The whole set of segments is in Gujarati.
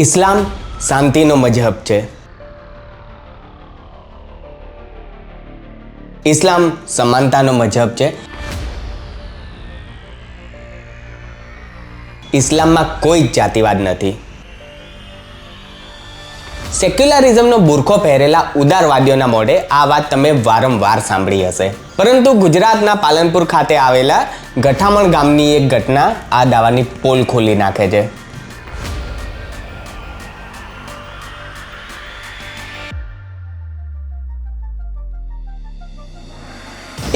ઇસ્લામ શાંતિનો મજહબ છે. ઇસ્લામ સમાનતાનો મજહબ છે. ઇસ્લામમાં કોઈ જ જાતિવાદ નથી. સેક્યુલરિઝમનો બુરખો પહેરેલા ઉદારવાદીઓના મોઢે આ વાત તમે વારંવાર સાંભળી હશે, પરંતુ ગુજરાતના પાલનપુર ખાતે આવેલા ગઠામણ ગામની એક ઘટના આ દાવાની પોલ ખોલી નાખે છે.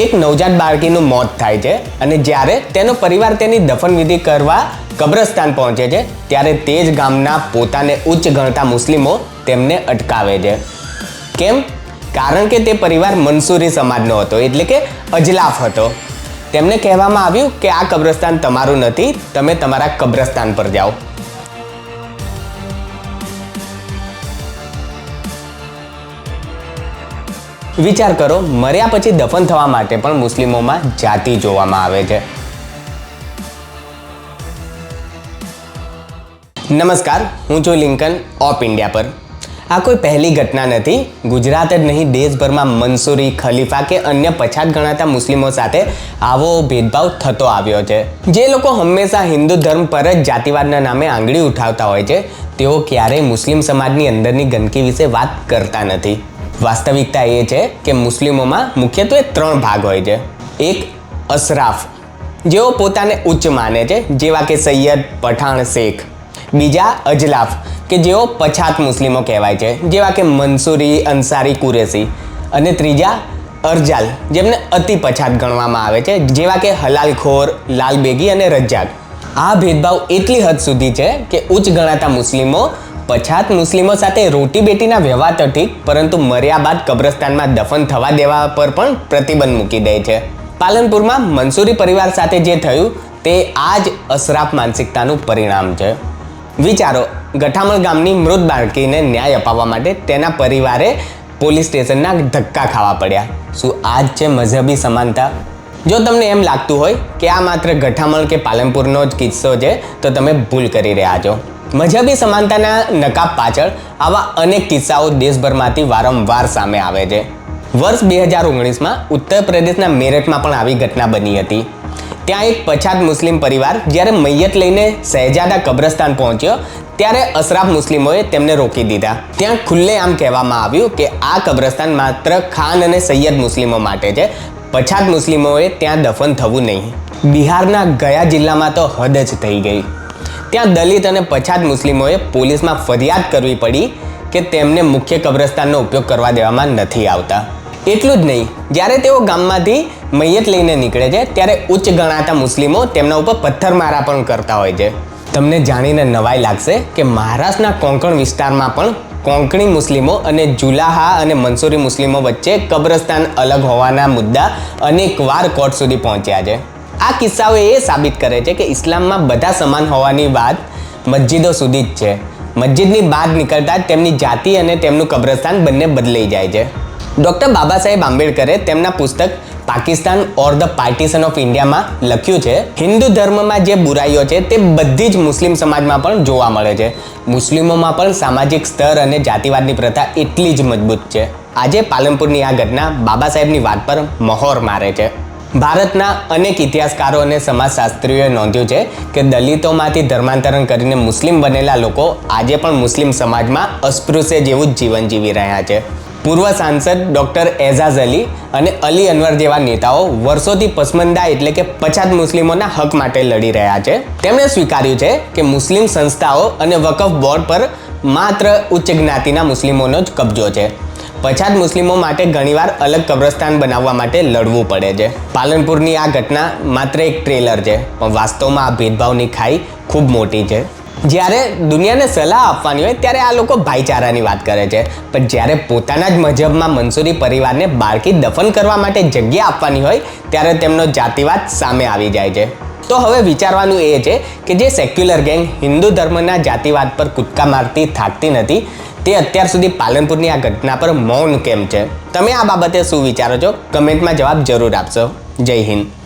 એક નવજાત બાળકીનું મોત થાય છે અને જ્યારે તેનો પરિવાર તેની દફનવિધિ કરવા કબ્રસ્તાન પહોંચે છે ત્યારે તે જ ગામના પોતાને ઉચ્ચ ગણતા મુસ્લિમો તેમને અટકાવે છે. કેમ? કારણ કે તે પરિવાર મંસૂરી સમાજનો હતો, એટલે કે અજલાફ હતો. તેમને કહેવામાં આવ્યું કે આ કબ્રસ્તાન તમારું નથી, તમે તમારા કબ્રસ્તાન પર જાઓ. વિચાર કરો, મર્યા પછી દફન થવા માટે પણ મુસ્લિમોમાં જાતિ જોવામાં આવે છે. નમસ્કાર, હું છું લિંકન ઓફ ઇન્ડિયા પર. આ કોઈ પહેલી ઘટના નથી. ગુજરાત જ નહીં, દેશભરમાં મંસૂરી, ખલીફા કે અન્ય પછાત ગણાતા મુસ્લિમો સાથે આવો ભેદભાવ થતો આવ્યો છે. જે લોકો હંમેશા હિન્દુ ધર્મ પર જ જાતિવાદના નામે આંગળી ઉઠાવતા હોય છે, તેઓ ક્યારેય મુસ્લિમ સમાજની અંદરની ગંદકી વિશે વાત કરતા નથી. વાસ્તવિકતા એ છે કે મુસ્લિમોમાં મુખ્યત્વે 3 ભાગ હોય છે. એક, અશરાફ, જેઓ પોતાને ઉચ્ચ માને છે, જેવા કે સૈયદ, પઠાણ, શેખ. બીજા, અજલાફ, કે જેઓ પછાત મુસ્લિમો કહેવાય છે, જેવા કે મંસૂરી, અંસારી, કુરેશી. અને ત્રીજા, અરજાલ, જેમને અતિ પછાત ગણવામાં આવે છે, જેવા કે હલાલખોર, લાલબેગી અને રજ્જાક. આ ભેદભાવ એટલી હદ સુધી છે કે ઉચ્ચ ગણાતા મુસ્લિમો પછાત મુસ્લિમો સાથે રોટી બેટીના વ્યવહાર તો ઠીક, પરંતુ મર્યા બાદ કબ્રસ્તાનમાં દફન થવા દેવા પર પણ પ્રતિબંધ મૂકી દે છે. પાલનપુરમાં મંસૂરી પરિવાર સાથે જે થયું તે આ જ અશરાફ માનસિકતાનું પરિણામ છે. વિચારો, ગઠામણ ગામની મૃત બાળકીને ન્યાય અપાવવા માટે તેના પરિવારે પોલીસ સ્ટેશનના ધક્કા ખાવા પડ્યા. શું આ જ છે મઝહબી સમાનતા? જો તમને એમ લાગતું હોય કે આ માત્ર ગઠામણ કે પાલનપુરનો જ કિસ્સો છે, તો તમે ભૂલ કરી રહ્યા છો. મઝહબી સમાનતાના નકાબ પાછળ આવા અનેક કિસ્સાઓ દેશભરમાંથી વારંવાર સામે આવે છે. વર્ષ 2019માં ઉત્તર પ્રદેશના મેરઠમાં પણ આવી ઘટના બની હતી. ત્યાં એક પછાત મુસ્લિમ પરિવાર જ્યારે મૈયત લઈને શહેજાદા કબ્રસ્તાન પહોંચ્યો ત્યારે અશરાફ મુસ્લિમોએ તેમને રોકી દીધા. ત્યાં ખુલ્લેઆમ કહેવામાં આવ્યું કે આ કબ્રસ્તાન માત્ર ખાન અને સૈયદ મુસ્લિમો માટે છે, પછાત મુસ્લિમોએ ત્યાં દફન થવું નહીં. બિહારના ગયા જિલ્લામાં તો હદ જ થઈ ગઈ. ત્યાં દલિત અને પછાત મુસ્લિમોએ પોલીસમાં ફરિયાદ કરવી પડી કે તેમને મુખ્ય કબ્રસ્તાનનો ઉપયોગ કરવા દેવામાં નથી આવતા. એટલું જ નહીં, જ્યારે તેઓ ગામમાંથી મૈયત લઈને નીકળે છે ત્યારે ઉચ્ચ ગણાતા મુસ્લિમો તેમના ઉપર પથ્થરમારા પણ કરતા હોય છે. તમને જાણીને નવાઈ લાગશે કે મહારાષ્ટ્રના કોંકણ વિસ્તારમાં પણ કોંકણી મુસ્લિમો અને જુલાહા અને મંસૂરી મુસ્લિમો વચ્ચે કબ્રસ્તાન અલગ હોવાના મુદ્દા અનેકવાર કોર્ટ સુધી પહોંચ્યા છે. આ કિસ્સાઓ એ સાબિત કરે છે કે ઇસ્લામમાં બધા સમાન હોવાની વાત મસ્જિદો સુધી જ છે. મસ્જિદની બહાર નીકળતા જ તેમની જાતિ અને તેમનું કબ્રસ્તાન બંને બદલાઈ જાય છે. ડૉક્ટર બાબા સાહેબ આંબેડકરે તેમના પુસ્તક Pakistan or the partition of ઇન્ડિયામાં લખ્યું છે, હિન્દુ ધર્મમાં જે બુરાઈઓ છે તે બધી જ મુસ્લિમ સમાજમાં પણ જોવા મળે છે. મુસ્લિમોમાં પણ સામાજિક સ્તર અને જાતિવાદની પ્રથા એટલી જ મજબૂત છે. આજે પાલનપુરની આ ઘટના બાબા સાહેબની વાત પર મહોર મારે છે. ભારતના અનેક ઇતિહાસકારો અને સમાજશાસ્ત્રીઓએ નોંધ્યું છે કે દલિતોમાંથી ધર્માંતરણ કરીને મુસ્લિમ બનેલા લોકો આજે પણ મુસ્લિમ સમાજમાં અસ્પૃશ્ય જેવું જ જીવન જીવી રહ્યા છે. પૂર્વ સાંસદ ડૉક્ટર એઝાઝ અલી અને અલી અનવર જેવા નેતાઓ વર્ષોથી પસમંદા એટલે કે પછાત મુસ્લિમોના હક માટે લડી રહ્યા છે. તેમણે સ્વીકાર્યું છે કે મુસ્લિમ સંસ્થાઓ અને વકફ બોર્ડ પર માત્ર ઉચ્ચ જ્ઞાતિના મુસ્લિમોનો જ કબજો છે. પછાત મુસ્લિમો માટે ઘણીવાર અલગ કબ્રસ્તાન બનાવવા માટે લડવું પડે છે. પાલનપુરની આ ઘટના માત્ર એક ટ્રેલર છે, પણ વાસ્તવમાં આ ભેદભાવની ખાઈ ખૂબ મોટી છે. જ્યારે દુનિયાને સલાહ આપવાની હોય ત્યારે આ લોકો ભાઈચારાની વાત કરે છે, પણ જ્યારે પોતાના જ મજહબમાં મંસૂરી પરિવારને બાળકી દફન કરવા માટે જગ્યા આપવાની હોય ત્યારે તેમનો જાતિવાદ સામે આવી જાય છે. તો હવે વિચારવાનું એ છે કે જે સેક્યુલર ગેંગ હિન્દુ ધર્મના જાતિવાદ પર કૂદકા મારતી થાકતી નથી, તે અત્યાર સુધી પાલનપુરની આ ઘટના પર મૌન કેમ છે? તમે આ બાબતે શું વિચારો છો? કમેન્ટમાં જવાબ જરૂર આપશો. જય હિન્દ.